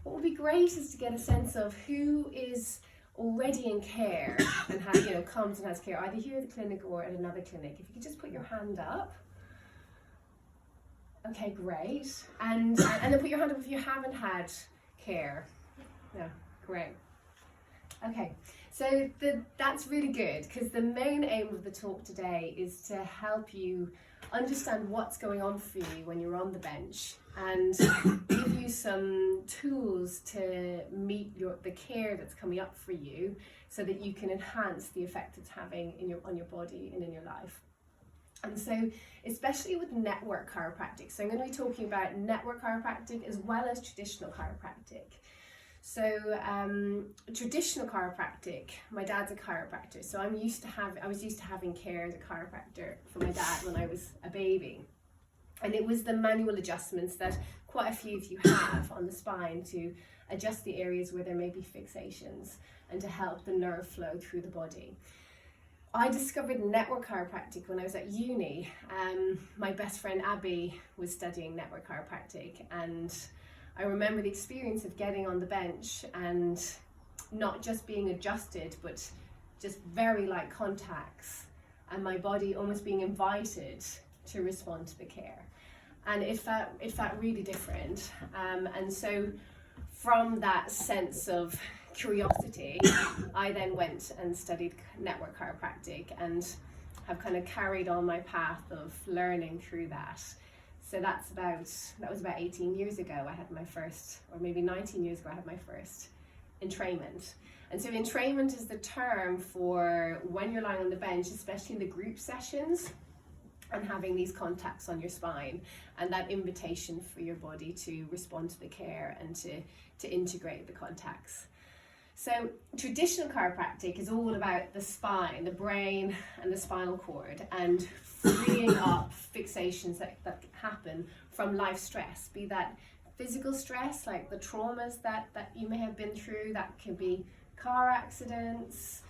what would be great is to get a sense of who is already in care and has, comes and has care, either here at the clinic or at another clinic. If you could just put your hand up. Okay, great. And then put your hand up if you haven't had care. Yeah, great. Okay, so that's really good, because the main aim of the talk today is to help you understand what's going on for you when you're on the bench, and give you some tools to meet the care that's coming up for you, so that you can enhance the effect it's having on your body and in your life. And so, especially with network chiropractic, so I'm going to be talking about network chiropractic as well as traditional chiropractic. So traditional chiropractic, my dad's a chiropractor, so I was used to having care as a chiropractor for my dad when I was a baby. And it was the manual adjustments that quite a few of you have on the spine to adjust the areas where there may be fixations and to help the nerve flow through the body. I discovered network chiropractic when I was at uni. My best friend Abby was studying network chiropractic, and I remember the experience of getting on the bench and not just being adjusted, but just very light contacts, and my body almost being invited to respond to the care. And it felt really different. And so from that sense of curiosity, I then went and studied network chiropractic and have kind of carried on my path of learning through that. So that was about 18 years ago I had my first, or maybe 19 years ago I had my first entrainment. And so entrainment is the term for when you're lying on the bench, especially in the group sessions, and having these contacts on your spine, and that invitation for your body to respond to the care and to integrate the contacts. So traditional chiropractic is all about the spine, the brain and the spinal cord, and freeing up fixations that happen from life stress, be that physical stress like the traumas that you may have been through. That could be car accidents,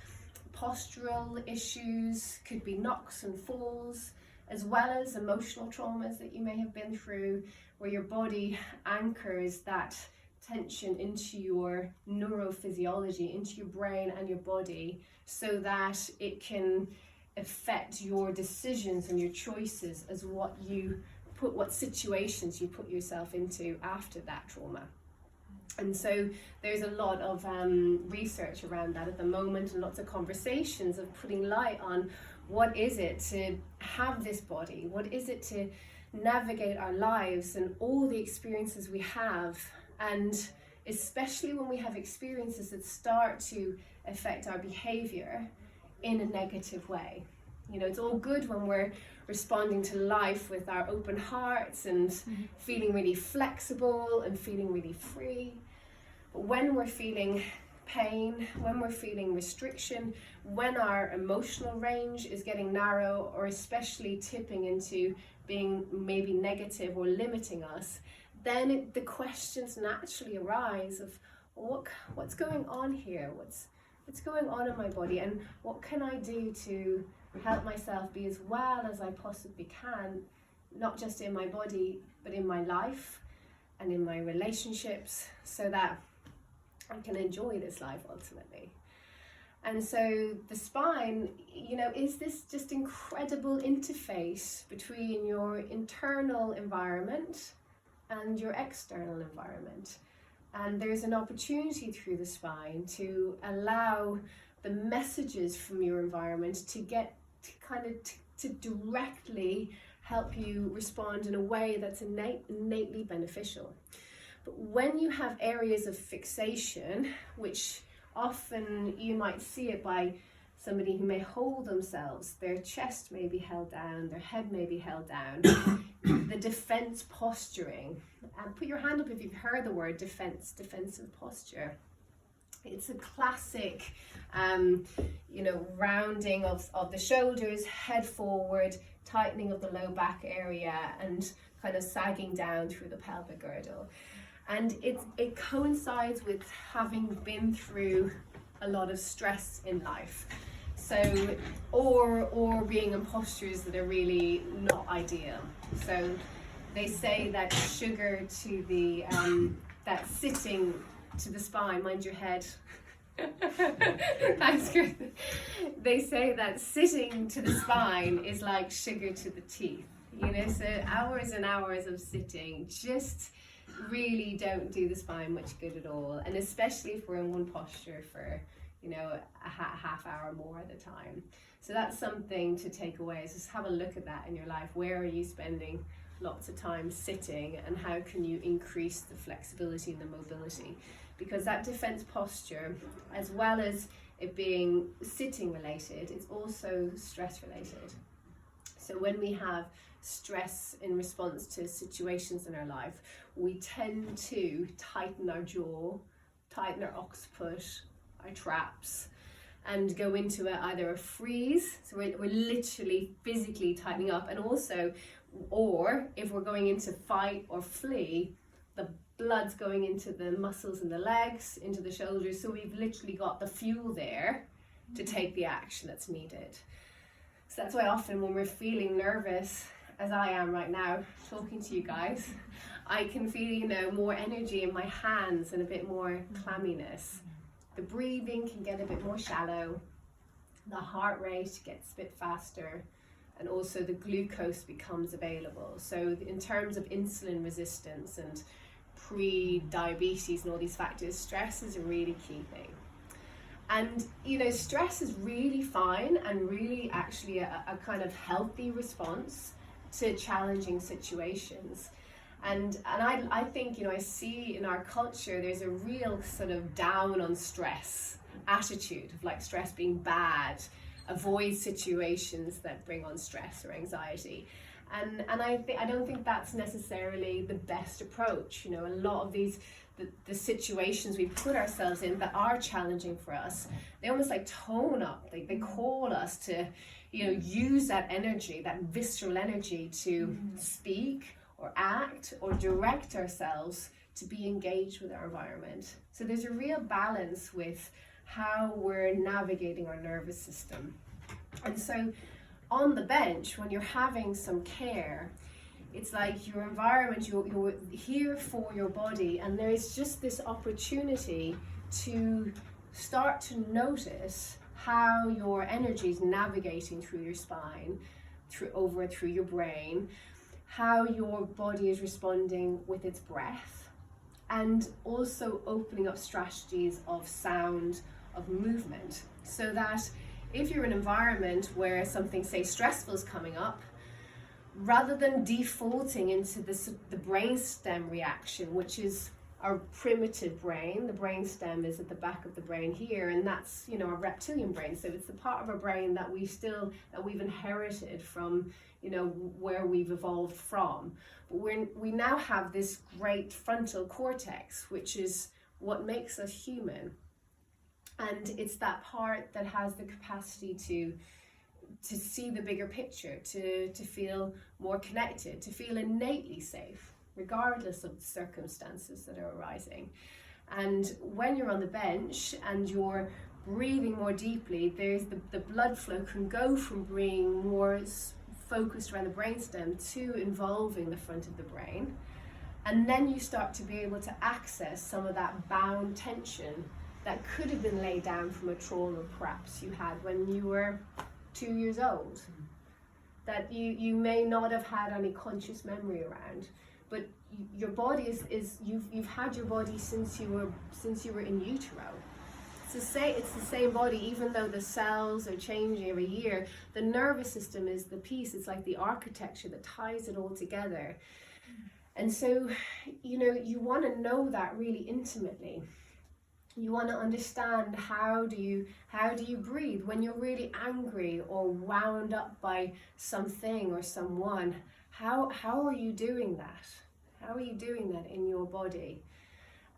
postural issues, could be knocks and falls, as well as emotional traumas that you may have been through, where your body anchors that tension into your neurophysiology, into your brain and your body, so that it can affect your decisions and your choices as what situations you put yourself into after that trauma. And so there's a lot of research around that at the moment, and lots of conversations of putting light on what is it to have this body, what is it to navigate our lives and all the experiences we have, and especially when we have experiences that start to affect our behavior in a negative way. It's all good when we're responding to life with our open hearts and feeling really flexible and feeling really free. But when we're feeling pain, when we're feeling restriction, when our emotional range is getting narrow, or especially tipping into being maybe negative or limiting us, then the questions naturally arise of what's going on here, what's going on in my body, and what can I do to help myself be as well as I possibly can, not just in my body but in my life and in my relationships, so that I can enjoy this life ultimately. And so the spine, is this just incredible interface between your internal environment and your external environment. And there's an opportunity through the spine to allow the messages from your environment to directly help you respond in a way that's innately beneficial. But when you have areas of fixation, which often you might see it by somebody who may hold themselves, their chest may be held down, their head may be held down, the defense posturing. And put your hand up if you've heard the word defensive posture. It's a classic, rounding of the shoulders, head forward, tightening of the low back area, and kind of sagging down through the pelvic girdle. And it coincides with having been through a lot of stress in life. So, or being in postures that are really not ideal. So they say that sugar to the that sitting to the spine, mind your head. Thanks, Chris. They say that sitting to the spine is like sugar to the teeth. You know, so hours and hours of sitting just really don't do the spine much good at all, and especially if we're in one posture for, you know, a half hour more at a time. So that's something to take away, is just have a look at that in your life. Where are you spending lots of time sitting, and how can you increase the flexibility and the mobility? Because that defense posture, as well as it being sitting related, it's also stress related. So when we have stress in response to situations in our life, we tend to tighten our jaw, tighten our occiput, our traps, and go into either a freeze, so we're literally physically tightening up, and also, or if we're going into fight or flee, the blood's going into the muscles in the legs, into the shoulders, so we've literally got the fuel there to take the action that's needed. So that's why often when we're feeling nervous, as I am right now, talking to you guys, I can feel, you know, more energy in my hands and a bit more clamminess. The breathing can get a bit more shallow, the heart rate gets a bit faster, and also the glucose becomes available. So in terms of insulin resistance and pre-diabetes and all these factors, stress is a really key thing. And, you know, stress is really fine and really actually a kind of healthy response to challenging situations. And I think, you know, I see in our culture there's a real sort of down on stress attitude of like stress being bad, avoid situations that bring on stress or anxiety. And I don't think that's necessarily the best approach. You know, a lot of these the situations we put ourselves in that are challenging for us, they almost like tone up. They call us to, you know, use that energy, that visceral energy, to speak or act or direct ourselves to be engaged with our environment. So there's a real balance with how we're navigating our nervous system. And so on the bench, when you're having some care, it's like your environment, you're here for your body, and there is just this opportunity to start to notice how your energy is navigating through your spine, through your brain, how your body is responding with its breath, and also opening up strategies of sound, of movement, so that if you're in an environment where something, say, stressful is coming up, rather than defaulting into the brainstem reaction, which is our primitive brain. The brainstem is at the back of the brain here, and that's, you know, our reptilian brain. So it's the part of our brain that we've inherited from, you know, where we've evolved from. But we now have this great frontal cortex, which is what makes us human. And it's that part that has the capacity to see the bigger picture, to feel more connected, to feel innately safe, regardless of the circumstances that are arising. And when you're on the bench and you're breathing more deeply, there's the blood flow can go from being more focused around the brainstem to involving the front of the brain. And then you start to be able to access some of that bound tension that could have been laid down from a trauma perhaps you had when you were 2 years old, that you may not have had any conscious memory around, but your body is you've had your body since you were in utero. It's the same body, even though the cells are changing every year. The nervous system is the piece. It's like the architecture that ties it all together. And so, you know, you want to know that really intimately. You want to understand how do you breathe when you're really angry or wound up by something or someone. How are you doing that? How are you doing that in your body?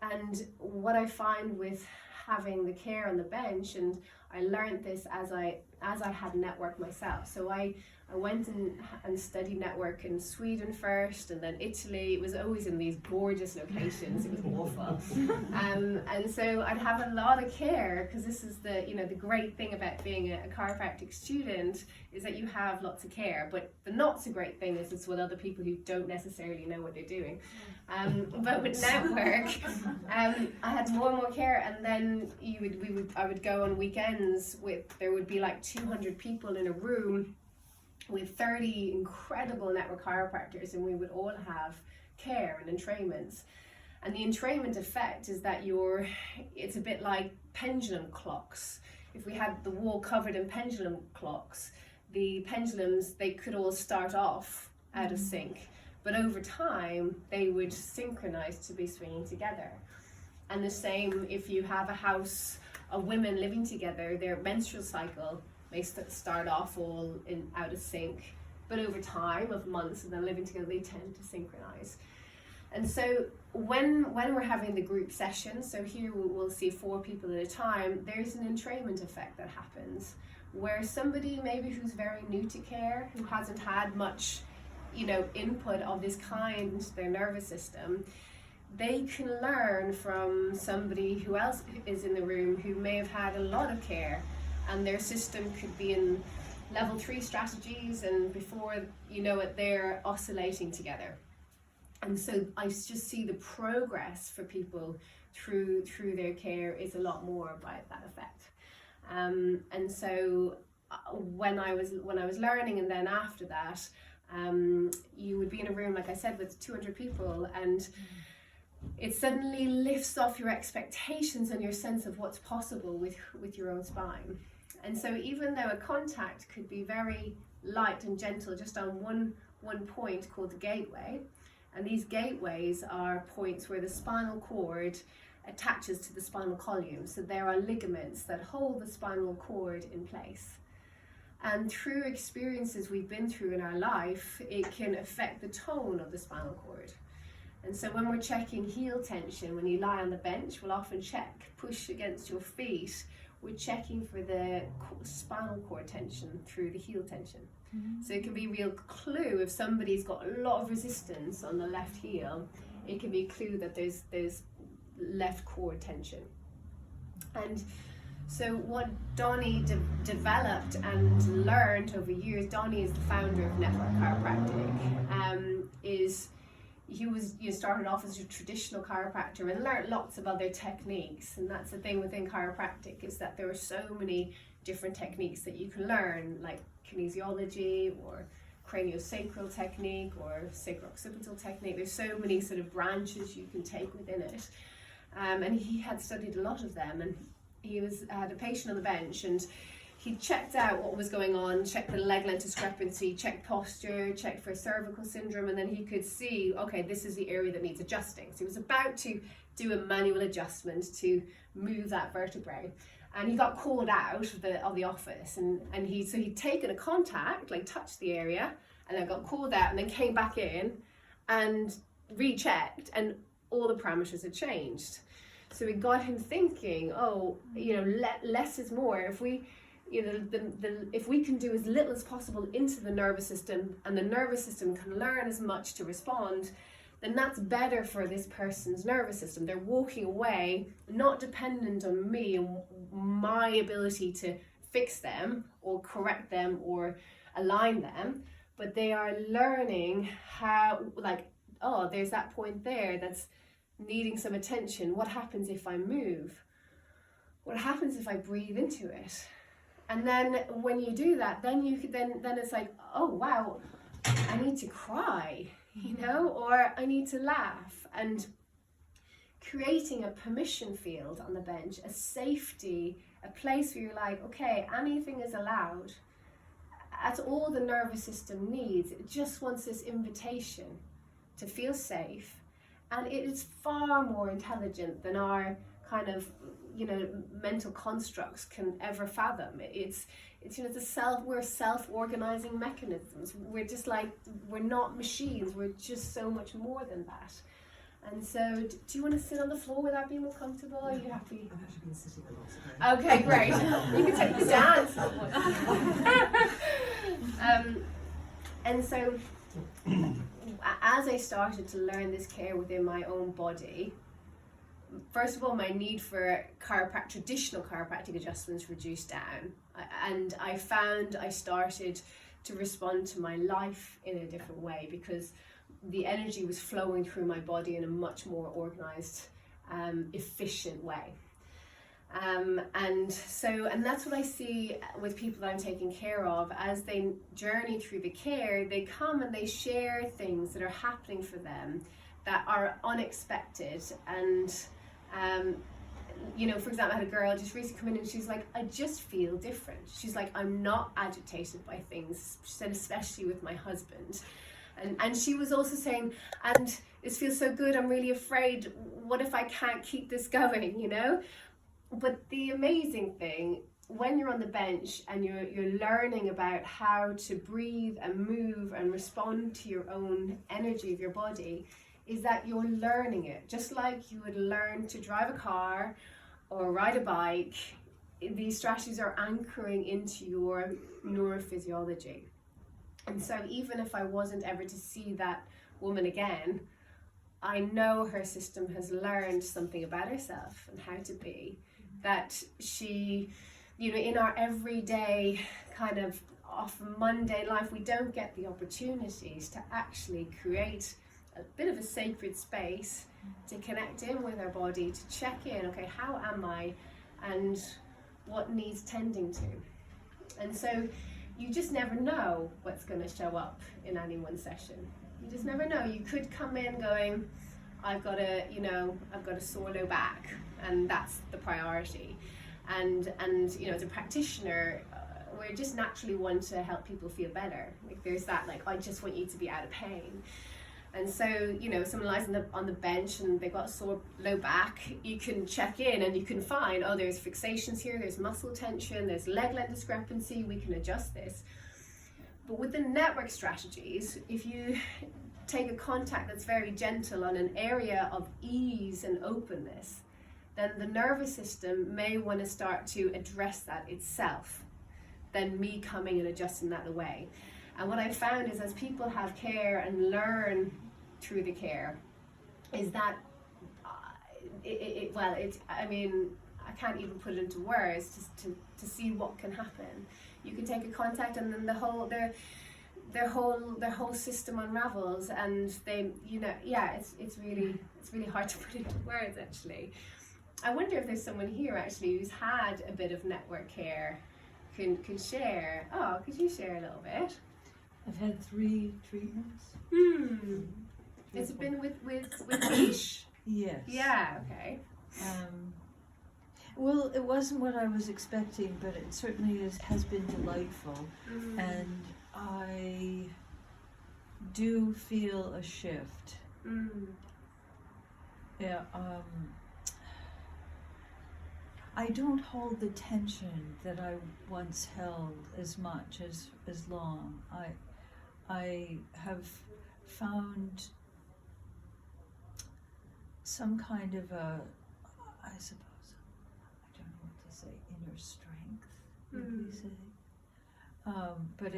And what I find with having the care on the bench, and I learned this as I as I had network myself. So I went and studied network in Sweden first, and then Italy. It was always in these gorgeous locations. It was awful. And so I'd have a lot of care, because this is the great thing about being a chiropractic student, is that you have lots of care. But the not so great thing is it's with other people who don't necessarily know what they're doing. But with network, I had more and more care, and then I would go on weekends there would be like 200 people in a room with 30 incredible network chiropractors, and we would all have care and entrainments. And the entrainment effect is that it's a bit like pendulum clocks. If we had the wall covered in pendulum clocks, the pendulums, they could all start off out of sync, but over time they would synchronize to be swinging together. And the same if you have a house of women living together, their menstrual cycle may start off all out of sync, but over time of months and then living together, they tend to synchronize. And so when we're having the group sessions, so here we'll see 4 people at a time, there's an entrainment effect that happens, where somebody maybe who's very new to care, who hasn't had much input of this kind into their nervous system, they can learn from somebody who else is in the room who may have had a lot of care, and their system could be in level 3 strategies, and before you know it, they're oscillating together. And so I just see the progress for people through their care is a lot more by that effect. And so when I was learning, and then after that, you would be in a room, like I said, with 200 people, and it suddenly lifts off your expectations and your sense of what's possible with your own spine. And so even though a contact could be very light and gentle just on one point called the gateway, and these gateways are points where the spinal cord attaches to the spinal column, so there are ligaments that hold the spinal cord in place. And through experiences we've been through in our life, it can affect the tone of the spinal cord. And so when we're checking heel tension, when you lie on the bench, we'll often push against your feet. We're checking for the spinal cord tension through the heel tension. So it can be a real clue if somebody's got a lot of resistance on the left heel. It can be a clue that there's left cord tension. And so what Donny developed and learned over years, Donny is the founder of Network Chiropractic, he started off as a traditional chiropractor and learned lots of other techniques. And that's the thing within chiropractic, is that there are so many different techniques that you can learn, like kinesiology or craniosacral technique or sacro-occipital technique. There's so many sort of branches you can take within it. And he had studied a lot of them, and he had a patient on the bench, and he checked out what was going on, checked the leg length discrepancy, checked posture, checked for cervical syndrome, and then he could see, okay, this is the area that needs adjusting. So he was about to do a manual adjustment to move that vertebrae. And he got called out of the office, and he'd taken a contact, like touched the area, and then got called out, and then came back in and rechecked, and all the parameters had changed. So it got him thinking, less is more. If we if we can do as little as possible into the nervous system, and the nervous system can learn as much to respond, then that's better for this person's nervous system. They're walking away, not dependent on me and my ability to fix them or correct them or align them, but they are learning how, there's that point there that's needing some attention. What happens if I move? What happens if I breathe into it? And then when you do that, then it's like, oh wow, I need to cry, or I need to laugh. And creating a permission field on the bench, a safety, a place where you're like, okay, anything is allowed. That's all the nervous system needs. It just wants this invitation to feel safe. And it is far more intelligent than our kind of, mental constructs can ever fathom. We're self-organizing mechanisms. We're just we're not machines. We're just so much more than that. And so, do you want to sit on the floor? Would that be more comfortable? Are you happy? I've actually been sitting a lot today. Okay, great. You can take the dance. And so, as I started to learn this care within my own body, first of all, my need for traditional chiropractic adjustments reduced down. And I found I started to respond to my life in a different way because the energy was flowing through my body in a much more organized, efficient way. And that's what I see with people that I'm taking care of. As they journey through the care, they come and they share things that are happening for them that are unexpected. And for example, I had a girl just recently come in and she's like, I just feel different. She's like, I'm not agitated by things. She said, especially with my husband. And she was also saying, and this feels so good, I'm really afraid, what if I can't keep this going, But the amazing thing, when you're on the bench and you're learning about how to breathe and move and respond to your own energy of your body, is that you're learning it. Just like you would learn to drive a car or ride a bike, these strategies are anchoring into your neurophysiology. And so even if I wasn't ever to see that woman again, I know her system has learned something about herself and how to be. That she, in our everyday kind of often mundane life, we don't get the opportunities to actually create a bit of a sacred space to connect in with our body, to check in, okay, how am I and what needs tending to? And so you just never know what's going to show up in any one session. You just never know. You could come in going, I've got a sore low back, and that's the priority. And as a practitioner, we just naturally want to help people feel better. Like there's that, I just want you to be out of pain. And so, someone lies on the bench and they've got a sore low back, you can check in and you can find, there's fixations here, there's muscle tension, there's leg length discrepancy, we can adjust this. But with the network strategies, if you take a contact that's very gentle on an area of ease and openness, then the nervous system may want to start to address that itself, than me coming and adjusting that away. And what I found is as people have care and learn through the care, is that I can't even put it into words to see what can happen. You can take a contact and then their whole system unravels, and they, it's really hard to put into words actually. I wonder if there's someone here actually who's had a bit of network care, can share. Could you share a little bit? I've had 3 treatments. It's been with Niche? Yes. Yeah, okay. Well, it wasn't what I was expecting, but it certainly has been delightful. And I do feel a shift. Yeah. I don't hold the tension that I once held as much as long. I have found some kind of I suppose, I don't know what to say, inner strength, maybe say. But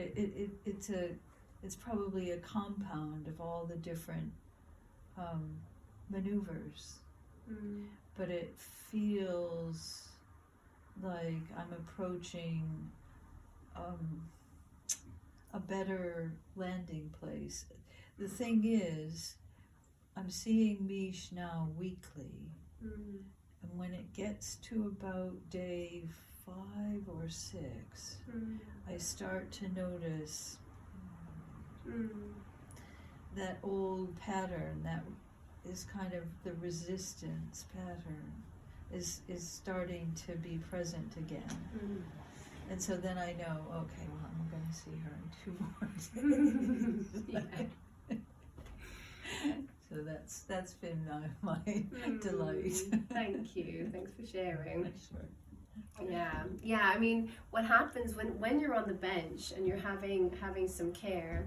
it's probably a compound of all the different maneuvers. But it feels like I'm approaching a better landing place. The thing is, I'm seeing Mish now weekly, and when it gets to about day 5 or 6, I start to notice that old pattern that is kind of the resistance pattern is starting to be present again. And so then I know, okay, well, I'm going to see her in 2 more days. So that's been my delight. Thank you. Thanks for sharing. Sure. Yeah. I mean, what happens when you're on the bench and you're having some care,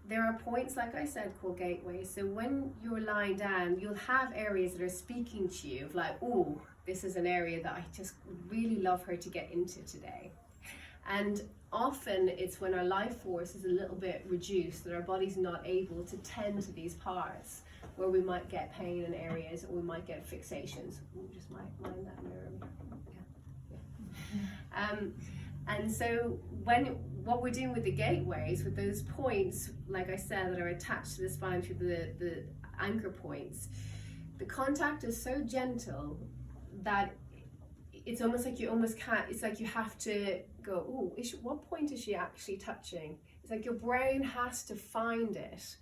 there are points, like I said, called gateways. So when you're lying down, you'll have areas that are speaking to you of like, oh, this is an area that I just really love her to get into today. And often it's when our life force is a little bit reduced that our body's not able to tend to these parts where we might get pain in areas or we might get fixations. Ooh, just mind that mirror. Yeah. And so what we're doing with the gateways, with those points, like I said, that are attached to the spine through the anchor points, the contact is so gentle that it's almost like you almost can't, it's like you have to go, oh, what point is she actually touching? It's like your brain has to find it.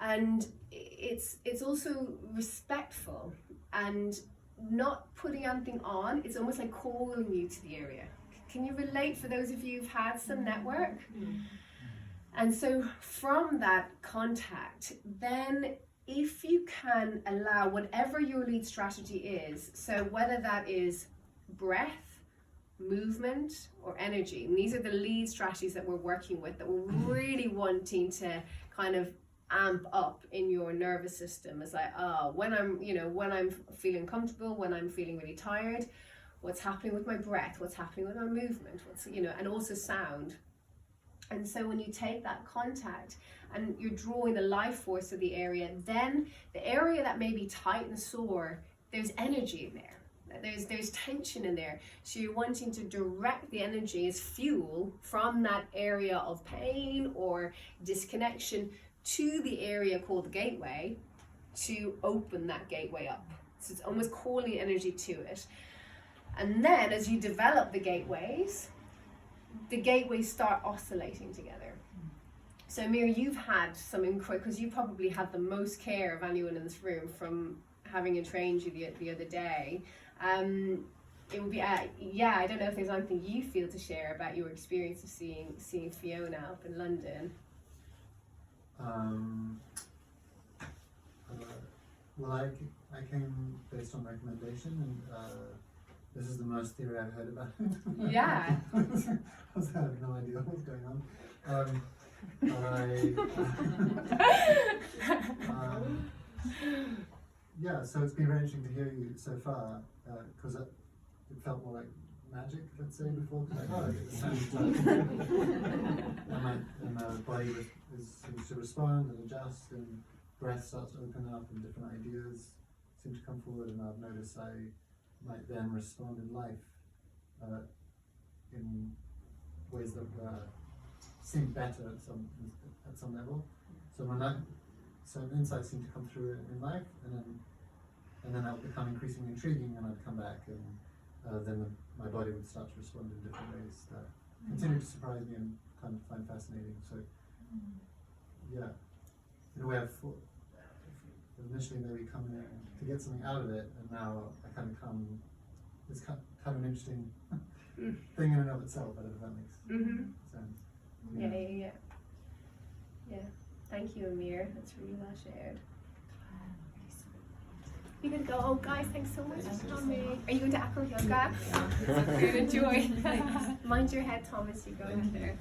And it's also respectful and not putting anything on. It's almost like calling you to the area. Can you relate, for those of you who've had some network? And so from that contact, then if you can allow whatever your lead strategy is, so whether that is breath, movement, or energy, and these are the lead strategies that we're working with, that we're really wanting to kind of amp up in your nervous system. It's like, when I'm feeling comfortable, when I'm feeling really tired, what's happening with my breath, what's happening with my movement, and also sound. And so when you take that contact and you're drawing the life force of the area, then the area that may be tight and sore, there's energy in there. There's tension in there. So you're wanting to direct the energy as fuel from that area of pain or disconnection to the area called the gateway to open that gateway up. So it's almost calling energy to it. And then as you develop the gateways start oscillating together. So Amir, you've had some because you probably had the most care of anyone in this room from having trained you the other day. It would be, I don't know if there's anything you feel to share about your experience of seeing Fiona up in London. Well, I came based on recommendation, and this is the most theory I've heard about it. Yeah. I have no idea what's going on. So it's been very interesting to hear you so far, because it felt more like magic, let's say, before. Like, it sounds like and my body seems to respond and adjust, and breath starts to open up, and different ideas seem to come forward, and I've noticed I might then respond in life in ways that seem better at some level. So some insights seem to come through in life, and then that would become increasingly intriguing, and I'd come back, and then my body would start to respond in different ways that continue to surprise me and kind of find fascinating. So yeah, in a way, I've initially maybe coming in to get something out of it, and now I kind of come. It's kind of an interesting thing in and of itself. I don't know if that makes sense. Yeah. Thank you, Amir. That's really well shared. You're gonna go. Oh, guys, thanks so much for coming. Are you going to acro yoga? Good, enjoy. Mind your head, Thomas. You go in there.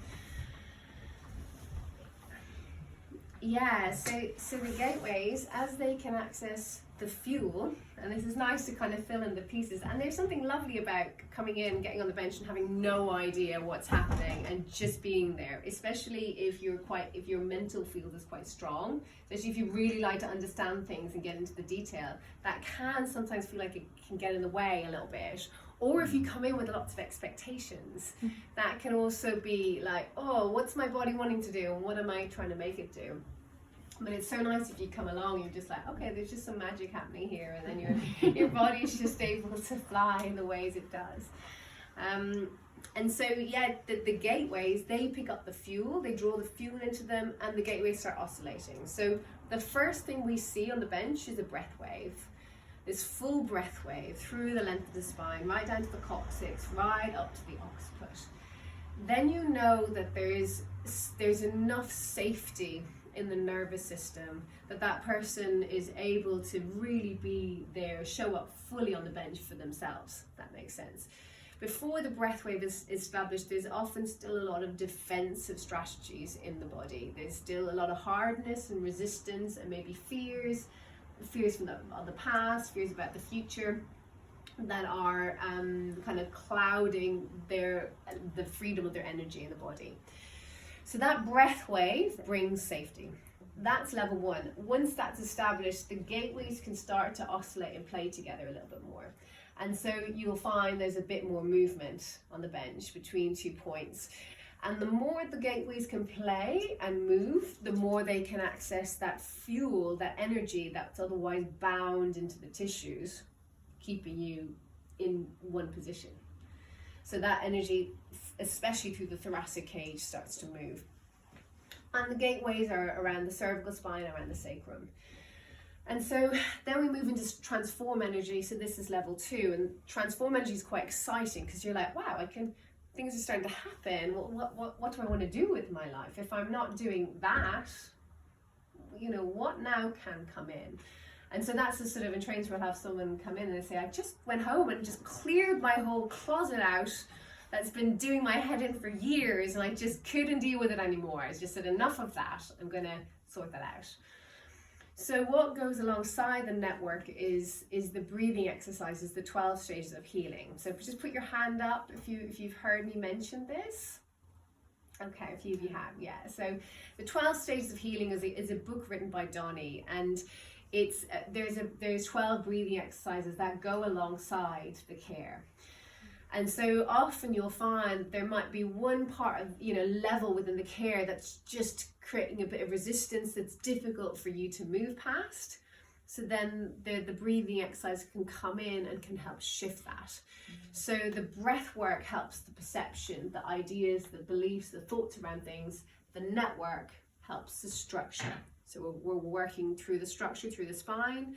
Yeah, so the gateways, as they can access the fuel, and this is nice to kind of fill in the pieces, and there's something lovely about coming in, getting on the bench and having no idea what's happening and just being there, especially if your mental field is quite strong, especially if you really like to understand things and get into the detail. That can sometimes feel like it can get in the way a little bit. Or if you come in with lots of expectations, that can also be like, oh, what's my body wanting to do and what am I trying to make it do? But it's so nice if you come along, you're just like, okay, there's just some magic happening here, and then your body's just able to fly in the ways it does. And so, yeah, the gateways, they pick up the fuel, they draw the fuel into them, and the gateways start oscillating. So the first thing we see on the bench is a breath wave. This full breath wave through the length of the spine, right down to the coccyx, right up to the occiput. Then you know that there's enough safety in the nervous system that person is able to really be there, show up fully on the bench for themselves, if that makes sense. before the breath wave is established, there's often still a lot of defensive strategies in the body. There's still a lot of hardness and resistance and maybe fears from the past, fears about the future, that are kind of clouding the freedom of their energy in the body. So that breath wave brings safety. That's level 1. Once that's established, the gateways can start to oscillate and play together a little bit more. And so you'll find there's a bit more movement on the bench between 2 points. And the more the gateways can play and move, the more they can access that fuel, that energy that's otherwise bound into the tissues, keeping you in one position. So that energy, especially through the thoracic cage, starts to move. And the gateways are around the cervical spine, around the sacrum. And so then we move into transform energy. So this is level 2, and transform energy is quite exciting because you're like, wow, things are starting to happen. What do I want to do with my life? If I'm not doing that, what now can come in? And so that's the sort of in trains where I'll have someone come in and they say, I just went home and just cleared my whole closet out that's been doing my head in for years, and I just couldn't deal with it anymore. I just said, enough of that. I'm going to sort that out. So what goes alongside the network is the breathing exercises, the 12 stages of healing. So just put your hand up if you've heard me mention this. Okay, a few of you have, yeah. So the 12 stages of healing is a book written by Donny, and it's there's 12 breathing exercises that go alongside the care. And so often you'll find there might be one part of, level within the care that's just creating a bit of resistance that's difficult for you to move past. So then the breathing exercise can come in and can help shift that. So the breath work helps the perception, the ideas, the beliefs, the thoughts around things. The network helps the structure. So we're working through the structure, through the spine,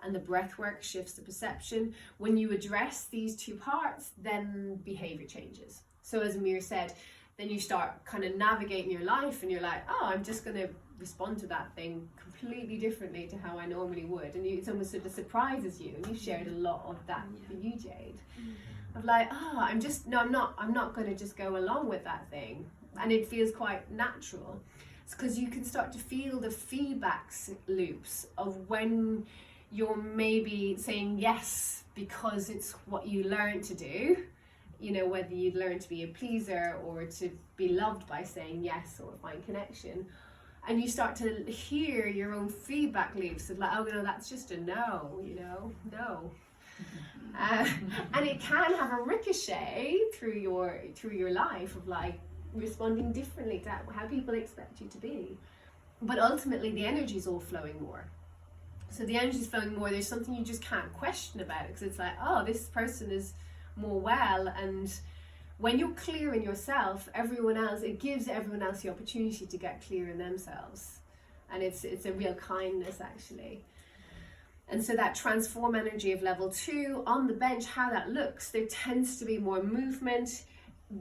and the breath work shifts the perception. When you address these 2 parts, then behavior changes. So as Amir said, then you start kind of navigating your life and you're like, oh, I'm just going to respond to that thing completely differently to how I normally would. And it's almost sort of surprises you. And you shared a lot of that for you, Jade. Of like, I'm not going to just go along with that thing. And it feels quite natural. It's because you can start to feel the feedback loops of when you're maybe saying yes because it's what you learned to do, whether you learn to be a pleaser or to be loved by saying yes or find connection, and you start to hear your own feedback loops of like, oh no, that's just a no, no. And it can have a ricochet through your life of like responding differently to how people expect you to be. But ultimately the energy is all flowing more. So the energy is flowing more. There's something you just can't question about it because it's like, oh, this person is more well. And when you're clear in yourself, it gives everyone else the opportunity to get clear in themselves. And it's a real kindness actually. And so that transform energy of level 2 on the bench, how that looks, there tends to be more movement.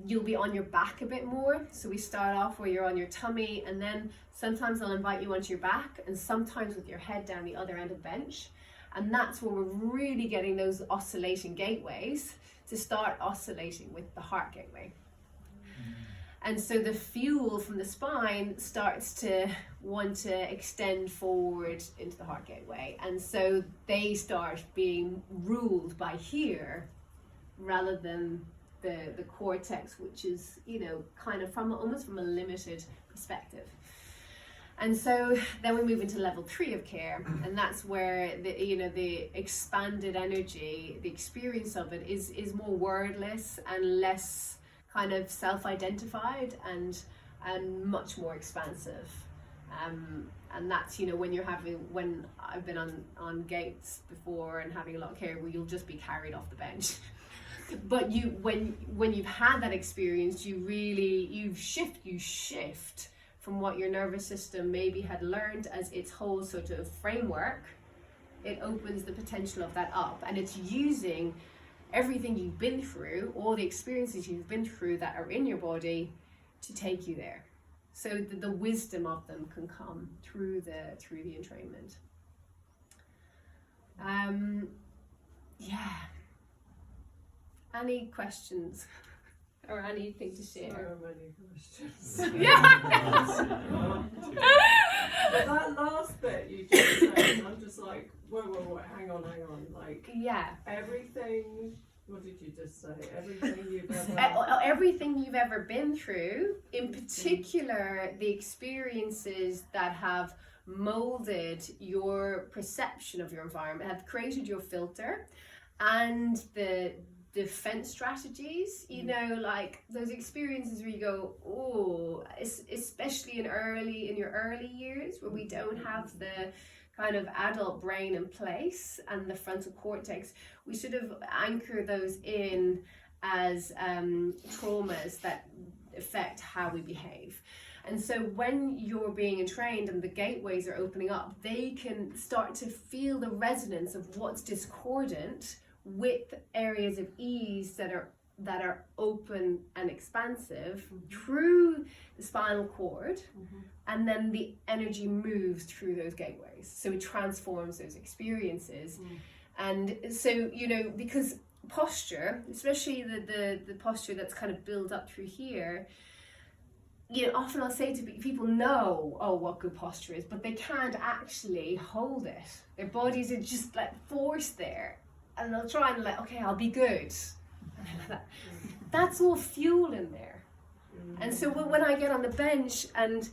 You'll be on your back a bit more. So we start off where you're on your tummy, and then sometimes I'll invite you onto your back, and sometimes with your head down the other end of the bench. And that's where we're really getting those oscillating gateways to start oscillating with the heart gateway. And so the fuel from the spine starts to want to extend forward into the heart gateway. And so they start being ruled by here rather than the cortex, which is, kind of almost from a limited perspective. And so then we move into level 3 of care, and that's where the expanded energy, the experience of it is more wordless and less kind of self-identified and much more expansive. And that's, when I've been on gates before and having a lot of care where you'll just be carried off the bench. But when you've had that experience, you shift from what your nervous system maybe had learned as its whole sort of framework. It opens the potential of that up, and it's using everything you've been through, all the experiences you've been through that are in your body to take you there. So the wisdom of them can come through the entrainment. Any questions or anything to share? So many questions. That last bit you just said, I'm just like, whoa, hang on. Like, Yeah. everything, what did you just say? Everything you've ever... Everything you've ever been through, in particular the experiences that have molded your perception of your environment, have created your filter, and the defense strategies, you know, like those experiences where you go, oh, especially in your early years where we don't have the kind of adult brain in place and the frontal cortex, we sort of anchor those in as traumas that affect how we behave. And so when you're being entrained and the gateways are opening up, they can start to feel the resonance of what's discordant with areas of ease that are open and expansive through the spinal cord, and then the energy moves through those gateways, so it transforms those experiences. And so, you know, because posture, especially the posture that's kind of built up through here, you know, often I'll say to people, know what good posture is, but they can't actually hold it. Their bodies are just like forced there, and they'll try and like, okay, I'll be good. That's all fuel in there. And so when I get on the bench and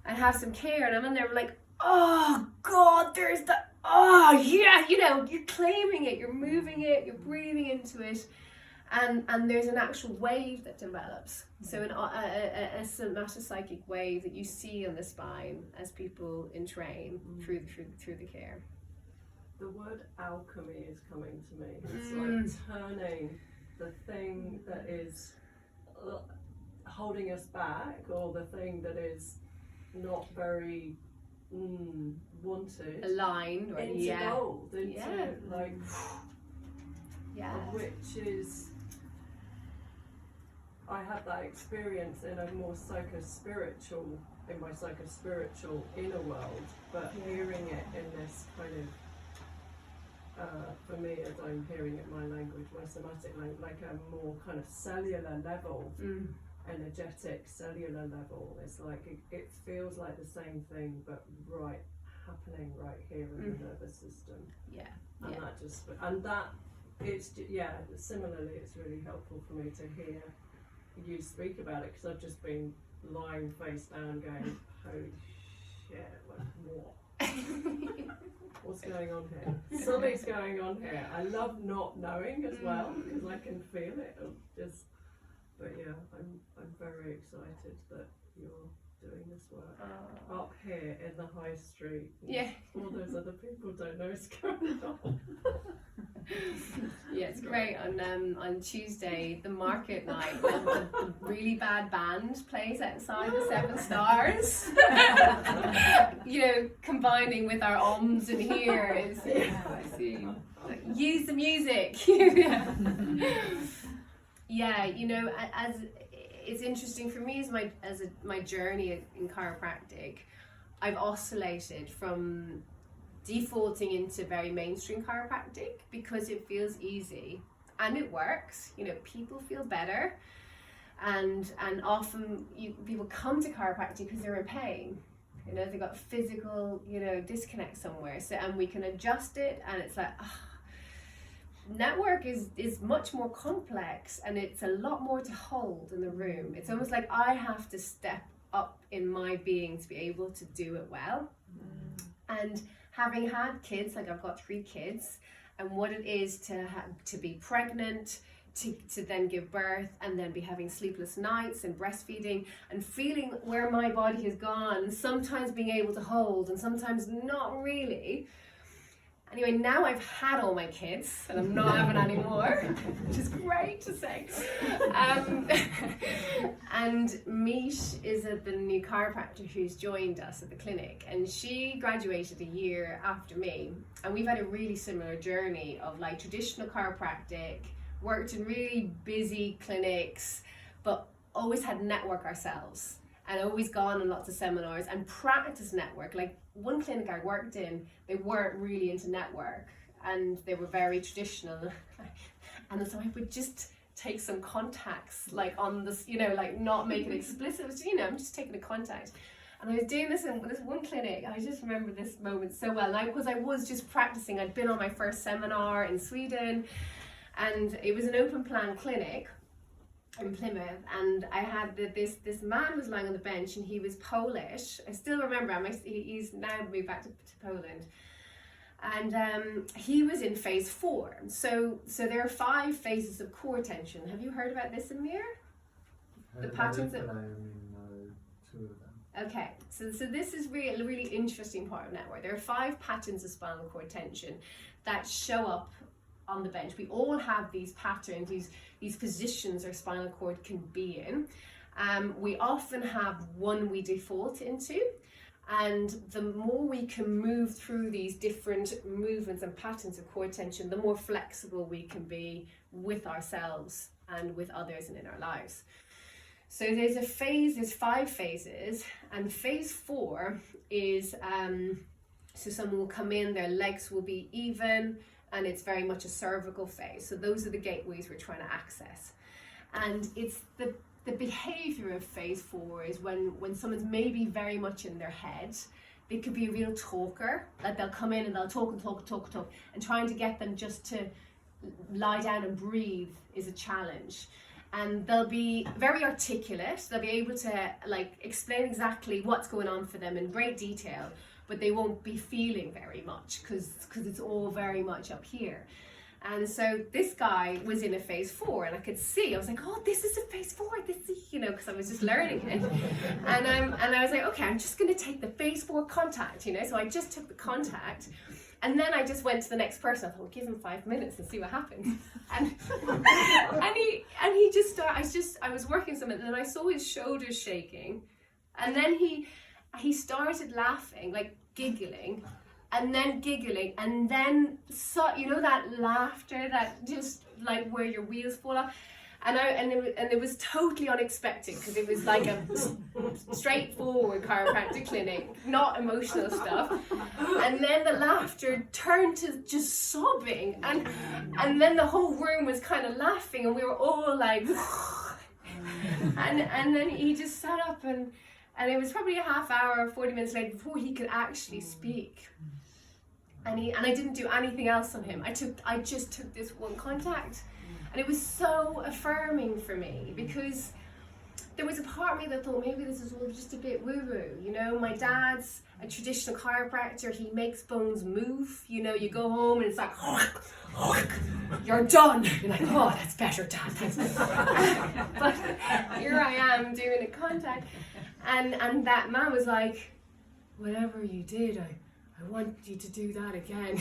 I have some care and I'm in there, I'm like, oh God, there's the, oh yeah, you know, you're claiming it, you're moving it, you're breathing into it, and there's an actual wave that develops. So a somatopsychic wave that you see on the spine as people entrain through the care. The word alchemy is coming to me. It's like turning the thing that is holding us back, or the thing that is not very wanted, aligned, right? into gold, into like, which is, I had that experience in a more psycho-spiritual inner world, but hearing it in this kind of, for me, as I'm hearing it, my language, my somatic language, like a more kind of cellular level, energetic cellular level. It's like it feels like the same thing, but happening right here in the nervous system. Similarly, it's really helpful for me to hear you speak about it, because I've just been lying face down, going, holy shit, like what? What's going on here? Something's going on here. I love not knowing as well, because I can feel it. But yeah, I'm very excited that you're doing this work up here in the high street. All those other people don't know what's going on. Yeah, it's great. On Tuesday, the market night, when the really bad band plays outside the Seven Stars. You know, combining with our ohms in here is, use the music. Yeah, you know, as it's interesting for me as my journey in chiropractic, I've oscillated from defaulting into very mainstream chiropractic because it feels easy and it works. You know, people feel better, and often people come to chiropractic because they're in pain. You know, they got physical, you know, disconnect somewhere. So, and we can adjust it, and it's like, network is much more complex, and it's a lot more to hold in the room. It's almost like I have to step up in my being to be able to do it well. And having had kids, like I've got 3 kids, and what it is to be pregnant, to then give birth, and then be having sleepless nights and breastfeeding, and feeling where my body has gone, and sometimes being able to hold and sometimes not really. Anyway, now I've had all my kids, and I'm not having any more, which is great to say. And Mish is the new chiropractor who's joined us at the clinic, and she graduated a year after me. And we've had a really similar journey of like traditional chiropractic, worked in really busy clinics, but always had network ourselves. And always gone on lots of seminars and practice network. Like one clinic I worked in, they weren't really into network, and they were very traditional. And so I would just take some contacts, like on this, you know, like not make it explicit, but, you know, I'm just taking a contact. And I was doing this in this one clinic. I just remember this moment so well. Now, because I was just practicing, I'd been on my first seminar in Sweden, and it was an open plan clinic in Plymouth, and I had this man was lying on the bench, and he was Polish. I still remember him. He's now moved back to Poland, and he was in phase 4. So there are 5 phases of core tension. Have you heard about this, Amir? The patterns that. I only know 2 of them. Okay, so this is really, really interesting part of network. There are 5 patterns of spinal cord tension that show up on the bench. We all have these patterns, these positions our spinal cord can be in. We often have one we default into, and the more we can move through these different movements and patterns of cord tension, the more flexible we can be with ourselves and with others and in our lives. So there's 5 phases, and phase 4 is, so someone will come in, their legs will be even, and it's very much a cervical phase. So those are the gateways we're trying to access. And it's the behavior of phase 4 is when someone's maybe very much in their head. They could be a real talker, like they'll come in and they'll talk, and trying to get them just to lie down and breathe is a challenge. And they'll be very articulate. They'll be able to like explain exactly what's going on for them in great detail, but they won't be feeling very much because it's all very much up here. And so this guy was in a phase 4, and I could see, I was like, oh, this is a phase 4, this is, you know, because I was just learning it. And I was like, okay, I'm just going to take the phase 4 contact, you know, so I just took the contact. And then I just went to the next person. I thought, well, give him 5 minutes and see what happens. And he just started, I was working something, and then I saw his shoulders shaking. And then he started laughing, like giggling, and then you know that laughter that just like where your wheels fall off. And it was totally unexpected, because it was like a straightforward chiropractic clinic, not emotional stuff. And then the laughter turned to just sobbing, and then the whole room was kind of laughing, and we were all like, and then he just sat up, and it was probably a half hour or 40 minutes later before he could actually speak. And I didn't do anything else on him. I just took this one contact. And it was so affirming for me, because there was a part of me that thought maybe this is all just a bit woo-woo. You know, my dad's a traditional chiropractor. He makes bones move. You know, you go home and it's like, you're done. You're like, oh, that's better, Dad. But here I am doing a contact. And that man was like, whatever you did, I want you to do that again.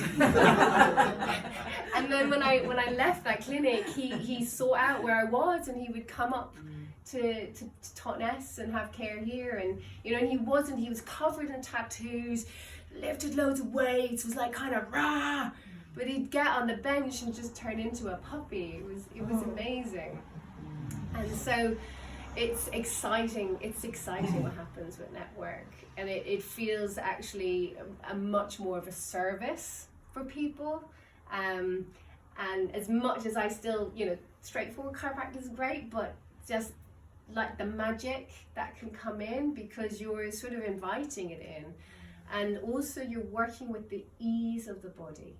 And then when I left that clinic, he saw out where I was, and he would come up to Totnes and have care here, and you know, and he was covered in tattoos, lifted loads of weights, was like kind of rah, but he'd get on the bench and just turn into a puppy. It was amazing. And so it's exciting what happens with network, and it feels actually a much more of a service for people, and as much as I still, you know, straightforward chiropractic is great, but just like the magic that can come in because you're sort of inviting it in, and also you're working with the ease of the body.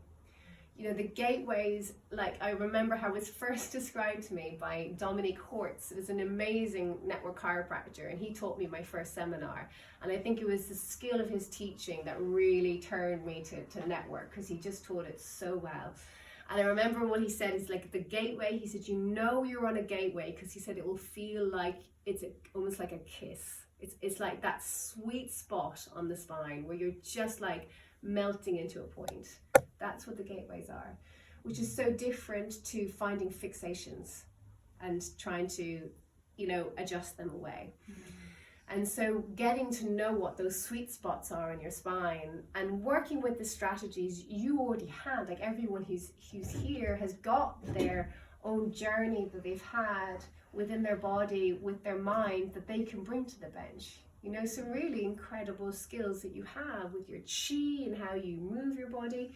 You know, the gateways, like I remember how it was first described to me by Donny Epsteins. It was an amazing network chiropractor, and he taught me my first seminar. And I think it was the skill of his teaching that really turned me to network, because he just taught it so well. And I remember what he said is like the gateway, he said, you know you're on a gateway because he said it will feel like it's almost like a kiss. It's like that sweet spot on the spine where you're just like melting into a point. That's what the gateways are, which is so different to finding fixations and trying to, you know, adjust them away. And so getting to know what those sweet spots are in your spine and working with the strategies you already had, like everyone who's here has got their own journey that they've had within their body, with their mind, that they can bring to the bench. You know, some really incredible skills that you have with your chi and how you move your body.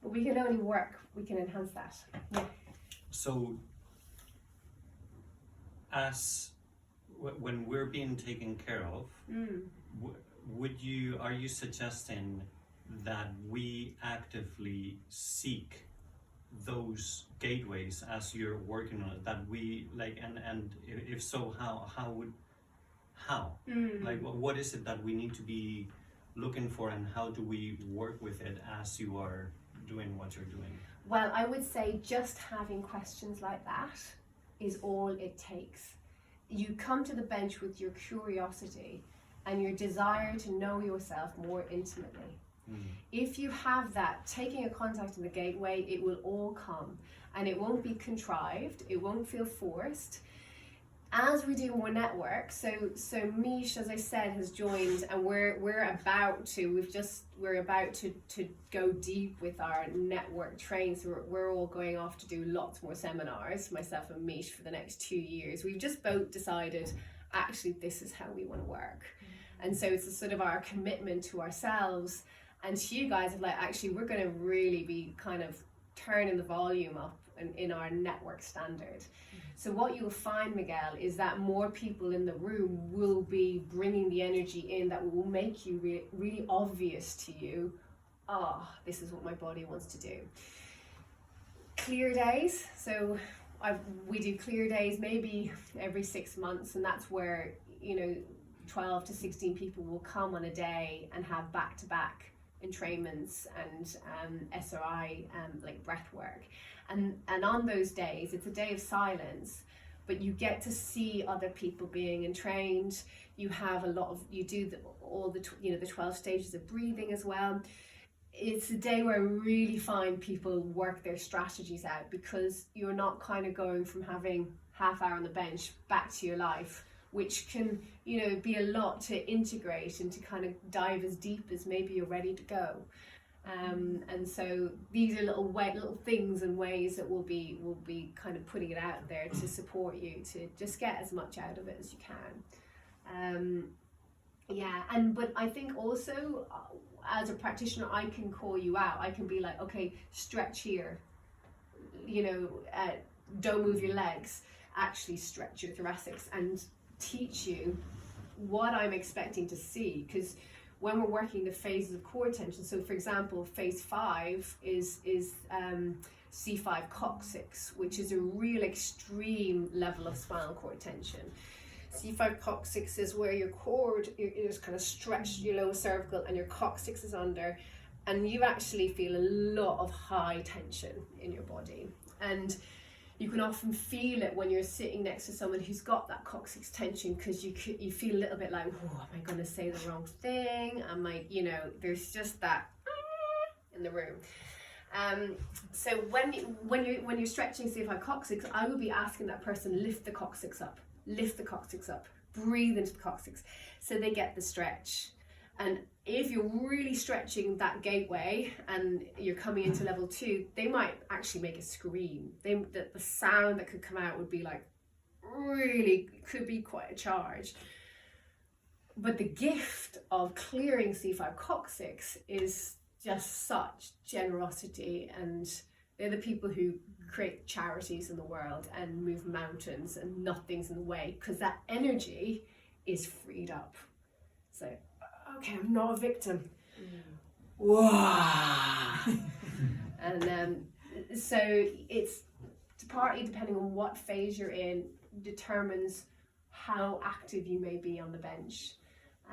But we can only work, we can enhance that. Yeah. So as when we're being taken care of, are you suggesting that we actively seek those gateways as you're working on it, that we like, and if so, how like what is it that we need to be looking for, and how do we work with it as you are doing what you're doing? Well, I would say just having questions like that is all it takes. You come to the bench with your curiosity and your desire to know yourself more intimately. If you have that, taking a contact in the gateway, it will all come, and it won't be contrived, it won't feel forced. As we do more network, so Mish, as I said, has joined, and we're about to go deep with our network training. So we're all going off to do lots more seminars, myself and Mish, for the next 2 years. We've just both decided, actually, this is how we want to work. And so it's a sort of our commitment to ourselves and to you guys of like, actually, we're going to really be kind of turning the volume up in our network standard. So what you'll find, Miguel, is that more people in the room will be bringing the energy in that will make you really obvious to you, this is what my body wants to do. Clear days, so we do clear days maybe every 6 months, and that's where 12 to 16 people will come on a day and have back-to-back entrainments and SRI like breath work, and on those days it's a day of silence, but you get to see other people being entrained. You have you do all the 12 stages of breathing as well. It's a day where I really find people work their strategies out, because you're not kind of going from having half hour on the bench back to your life, which can be a lot to integrate and to kind of dive as deep as maybe you're ready to go. And so these are little things and ways that we'll be kind of putting it out there to support you to just get as much out of it as you can. But I think also as a practitioner, I can call you out. I can be like, okay, stretch here, don't move your legs, actually stretch your thoracics, and teach you what I'm expecting to see. Because when we're working the phases of core tension, so for example, phase 5 is C5 coccyx, which is a real extreme level of spinal cord tension. C5 coccyx is where your cord is kind of stretched, your lower cervical, and your coccyx is under, and you actually feel a lot of high tension in your body. And you can often feel it when you're sitting next to someone who's got that coccyx tension, because you feel a little bit like, am I going to say the wrong thing? Am I, there's just that in the room. So when you're stretching C5 coccyx, I would be asking that person, lift the coccyx up, breathe into the coccyx, so they get the stretch. And if you're really stretching that gateway and you're coming into level 2, they might actually make a scream. The sound that could come out would be like, really could be quite a charge. But the gift of clearing C5 coccyx is just such generosity, and they're the people who create charities in the world and move mountains, and nothing's in the way, because that energy is freed up. So, okay, I'm not a victim. Wow. And so it's partly depending on what phase you're in, determines how active you may be on the bench,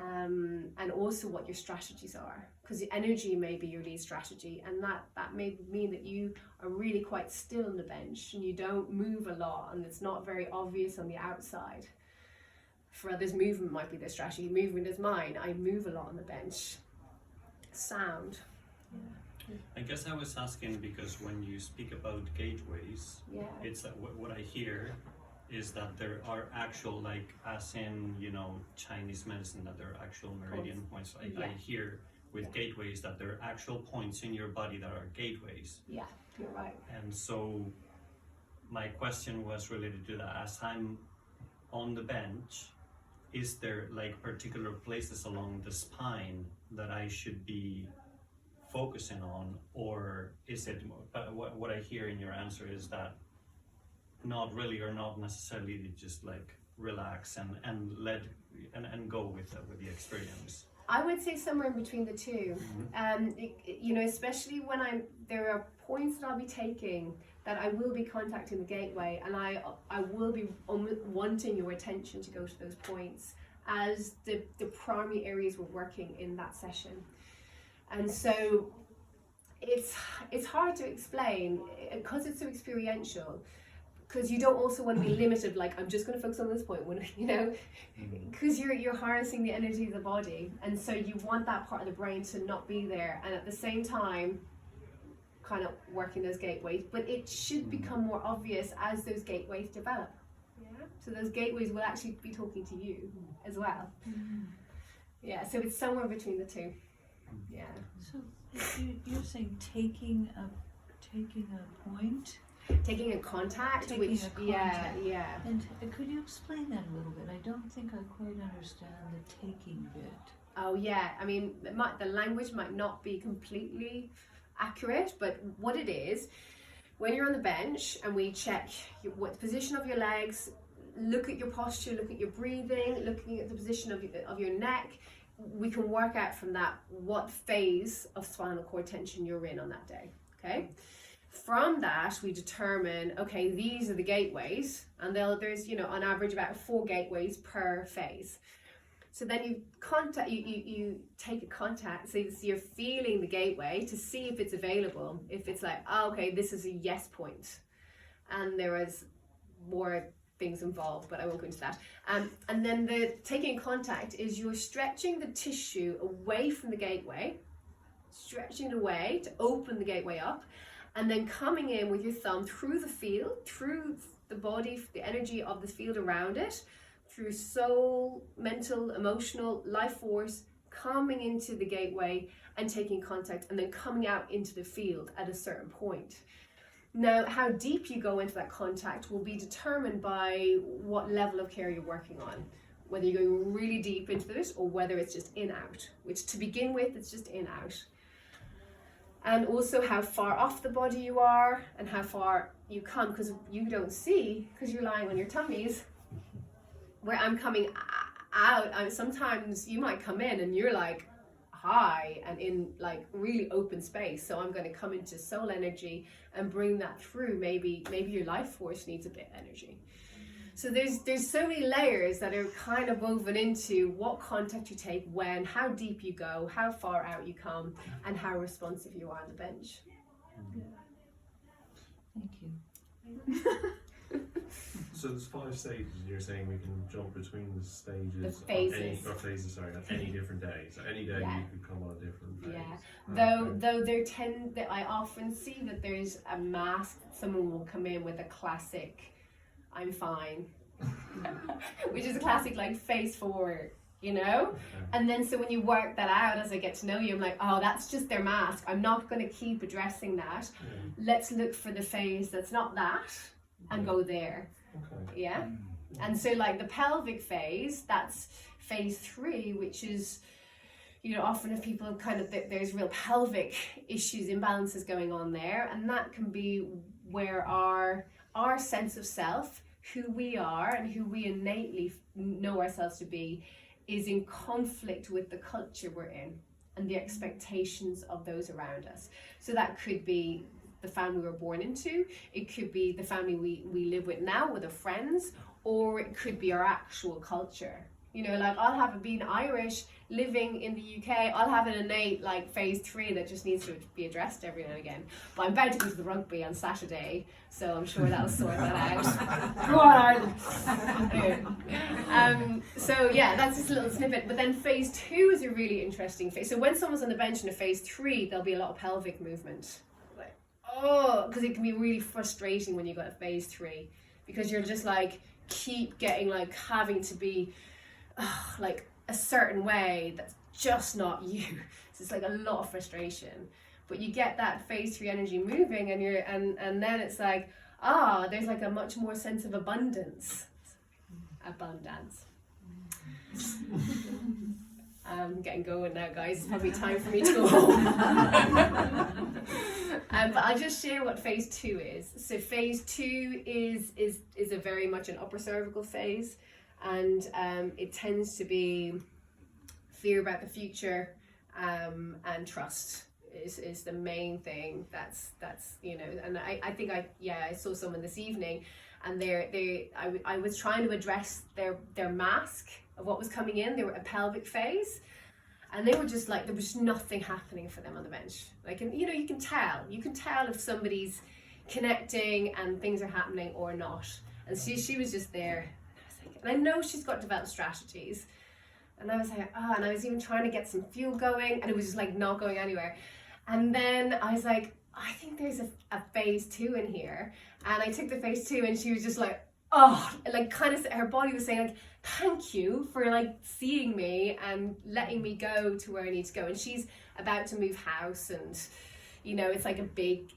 and also what your strategies are, because the energy may be your lead strategy, and that may mean that you are really quite still on the bench and you don't move a lot, and it's not very obvious on the outside. For others, movement might be their strategy. Movement is mine. I move a lot on the bench. Sound. Yeah. I guess I was asking because when you speak about gateways, it's what I hear is that there are actual, like, as in, Chinese medicine, that there are actual meridian points. I hear with gateways that there are actual points in your body that are gateways. Yeah, you're right. And so my question was related to that. As I'm on the bench, is there like particular places along the spine that I should be focusing on, or is it what I hear in your answer is that not really or not necessarily to just like relax and go with the experience? I would say somewhere in between the two. You know, especially when there are points that I'll be taking that I will be contacting the gateway, and I will be wanting your attention to go to those points as the primary areas we're working in that session. And so it's hard to explain because it's so experiential, because you don't also want to be limited, like I'm just going to focus on this point, when, you know, because you're harnessing the energy of the body, and so you want that part of the brain to not be there, and at the same time kind of working those gateways, but it should become more obvious as those gateways develop. Yeah, so those gateways will actually be talking to you as well. Yeah, so it's somewhere between the two. Yeah. So you're saying taking a point, taking a contact, Taking which a contact. yeah. and could you explain that a little bit? I don't think I quite understand the taking bit. Oh yeah, I mean the language might not be completely accurate, but what it is, when you're on the bench and we check what the position of your legs, look at your posture, look at your breathing, looking at the position of your neck, we can work out from that what phase of spinal cord tension you're in on that day. Okay, from that we determine, okay, these are the gateways, and there's, you know, on average about 4 gateways per phase. So then you take a contact, so you're feeling the gateway to see if it's available. If it's like, oh, okay, this is a yes point, and there is more things involved, but I won't go into that. And then the taking contact is you're stretching the tissue away from the gateway, stretching it away to open the gateway up, and then coming in with your thumb through the field, through the body, the energy of the field around it, through soul, mental, emotional, life force, coming into the gateway and taking contact, and then coming out into the field at a certain point. Now, how deep you go into that contact will be determined by what level of care you're working on. Whether you're going really deep into this or whether it's just in-out, which to begin with, it's just in-out. And also how far off the body you are and how far you come, because you don't see, because you're lying on your tummies. Where I'm coming out, sometimes you might come in and you're like high and in like really open space, so I'm going to come into soul energy and bring that through. Maybe your life force needs a bit of energy. So there's so many layers that are kind of woven into what contact you take, when, how deep you go, how far out you come, and how responsive you are on the bench. Thank you. So there's 5 stages, and you're saying we can jump between the stages, The phases. On any different day. So any day Yeah. you could come on a different phase. Yeah. Though I often see that there's a mask. Someone will come in with a classic, I'm fine, which is a classic like face forward, you know. And then so when you work that out, as I get to know you, I'm like, oh, that's just their mask. I'm not going to keep addressing that. Let's look for the phase that's not that and go there. Okay. Yeah. And so like the pelvic phase, that's phase 3, which is, you know, often if people kind of, there's real pelvic issues, imbalances going on there, and that can be where our sense of self, who we are and who we innately know ourselves to be, is in conflict with the culture we're in and the expectations of those around us. So that could be the family we were born into, it could be the family we live with now with our friends, or it could be our actual culture. You know, like I'll have being Irish, living in the UK, I'll have an innate like phase 3 that just needs to be addressed every now and again. But I'm about to go to the rugby on Saturday, so I'm sure that'll sort that out. Go on, Ireland! So yeah, that's just a little snippet. But then phase 2 is a really interesting phase. So when someone's on the bench in a phase 3, there'll be a lot of pelvic movement. Like, oh, because it can be really frustrating when you got a phase 3, because you're just like keep getting like having to be like a certain way that's just not you. So it's like a lot of frustration. But you get that phase 3 energy moving, and and then it's like, there's like a much more sense of abundance. I'm getting going now, guys. It's probably time for me to go home. But I'll just share what phase 2 is. So phase 2 is a very much an upper cervical phase, and it tends to be fear about the future, and trust is the main thing. That's you know, and I think I saw someone this evening, and I was trying to address their mask of what was coming in. They were a pelvic phase, and they were just like, there was nothing happening for them on the bench. Like, and you know, you can tell if somebody's connecting and things are happening or not. And she was just there. And I know she's got developed strategies. And I was like, and I was even trying to get some fuel going, and it was just like not going anywhere. And then I was like, I think there's a phase 2 in here. And I took the phase 2, and she was just like, like kind of, her body was saying like, thank you for like seeing me and letting me go to where I need to go. And she's about to move house, and you know, it's like a big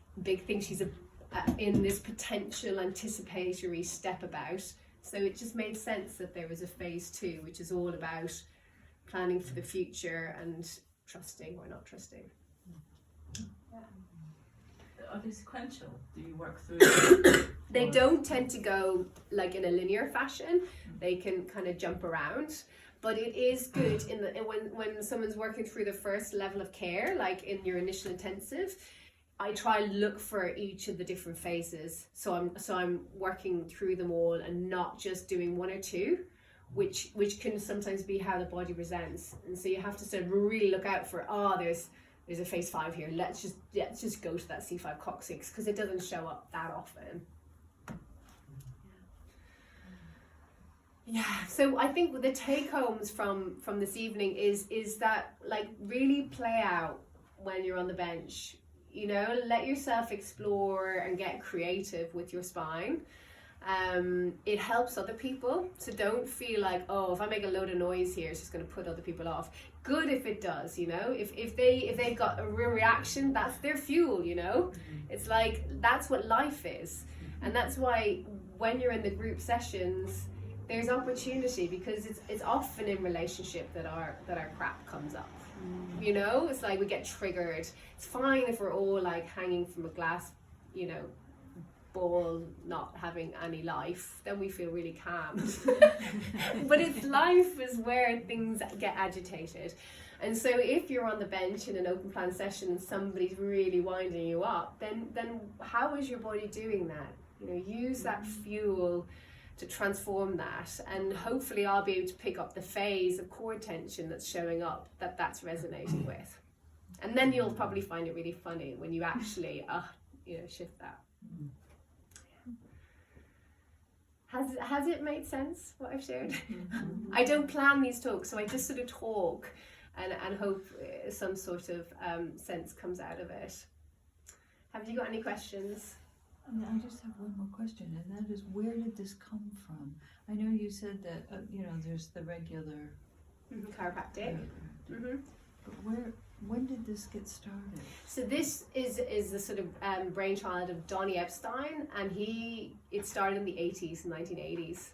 thing. She's in this potential anticipatory step about. So it just made sense that there was a phase 2, which is all about planning for the future and trusting or not trusting. Are they sequential? Do you work through? They don't tend to go like in a linear fashion. They can kind of jump around, but it is good when someone's working through the first level of care, like in your initial intensive. I try and look for each of the different phases, so I'm working through them all and not just doing 1 or 2, which can sometimes be how the body resents. And so you have to sort of really look out for there's a phase 5 here. Let's just go to that C5 coccyx, because it doesn't show up that often. Yeah. So I think the take homes from this evening is that, like, really play out when you're on the bench. You know, let yourself explore and get creative with your spine. It helps other people, so don't feel like, oh, if I make a load of noise here, it's just going to put other people off. Good if it does, you know. If they've got a real reaction, that's their fuel, you know. It's like, that's what life is, and that's why when you're in the group sessions, there's opportunity, because it's often in relationship that our crap comes up. You know, it's like we get triggered. It's fine if we're all like hanging from a glass, you know, ball, not having any life, then we feel really calm. But it's life is where things get agitated. And so if you're on the bench in an open plan session and somebody's really winding you up, then how is your body doing that? You know, use that fuel to transform that, and hopefully I'll be able to pick up the phase of core tension that's showing up that's resonating with. And then you'll probably find it really funny when you actually shift that. Has it made sense, what I've shared? I don't plan these talks, so I just sort of talk and hope some sort of sense comes out of it. Have you got any questions? I just have one more question, and that is, where did this come from? I know you said that, there's the regular chiropractic. But when did this get started? So this is the sort of brainchild of Donny Epsteins, and it started in the 1980s,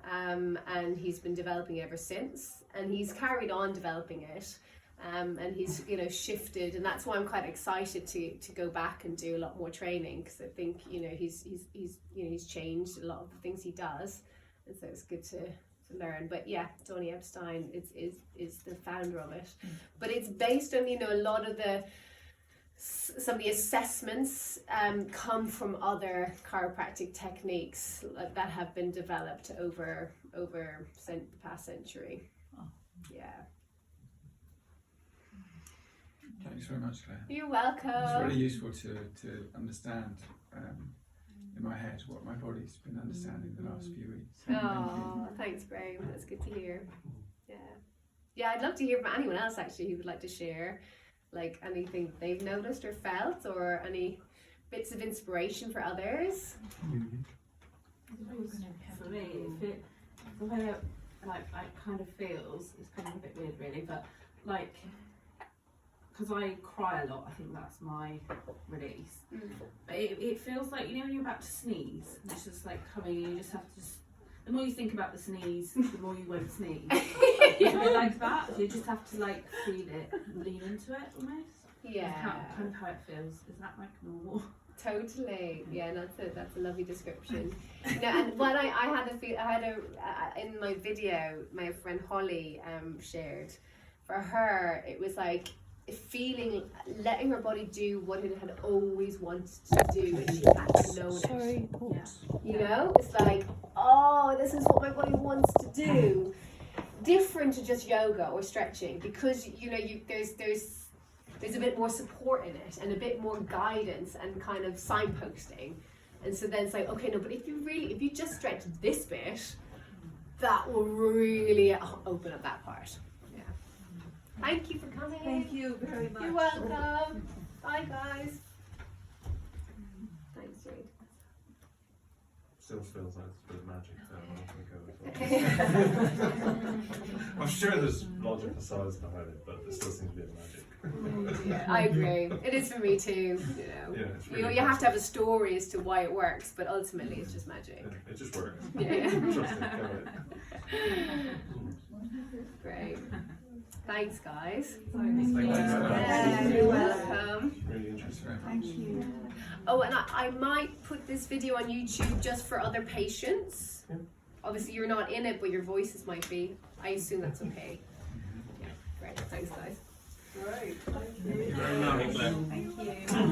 and he's been developing it ever since, and he's carried on developing it. And he's shifted, and that's why I'm quite excited to go back and do a lot more training, because I think he's changed a lot of the things he does, and so it's good to learn. But yeah, Donny Epsteins is the founder of it, but it's based on a lot of some of the assessments come from other chiropractic techniques that have been developed over the past century. Yeah. Thanks very much, Claire. You're welcome. It's really useful to understand in my head what my body's been understanding the last few weeks. Oh, thanks, Graham. That's good to hear. Yeah, I'd love to hear from anyone else actually who would like to share, like, anything they've noticed or felt, or any bits of inspiration for others. For me, the way it kind of feels, it's kind of a bit weird really, but like, because I cry a lot, I think that's my release. But it feels like, when you're about to sneeze, it's just like coming, you just have to the more you think about the sneeze, the more you won't sneeze. It's a bit like that. You just have to like feel it and lean into it almost. Yeah. That's kind of how it feels. Is that like normal? Totally, yeah, that's a lovely description. You know, and when I had in my video, my friend Holly shared. For her, it was like feeling, letting her body do what it had always wanted to do, and she hadn't known it. Sorry. You know, it's like, oh, this is what my body wants to do. Different to just yoga or stretching, because you know, there's a bit more support in it and a bit more guidance and kind of signposting. And so then it's like, okay, no, but if you just stretch this bit, that will really open up that part. Yeah. Thank you for coming. Thank you very much. You're welcome. Bye, guys. Thanks, Jade. Still feels like it's a bit of magic there. I'm sure there's logical sides behind it, but there still seems to be a bit of magic. Yeah, I agree. It is for me too. You know, Yeah, it's really you have to have a story as to why it works, but ultimately it's just magic. Yeah, it just works. Yeah. Trust it, go ahead. Great. Thanks, guys. Thank you. Yeah, you're welcome. Really interesting. Thank you. Oh, and I might put this video on YouTube just for other patients. Yeah. Obviously, you're not in it, but your voices might be. I assume that's okay. Yeah, great. Thanks, guys. Great. Thank you very much. Thank you.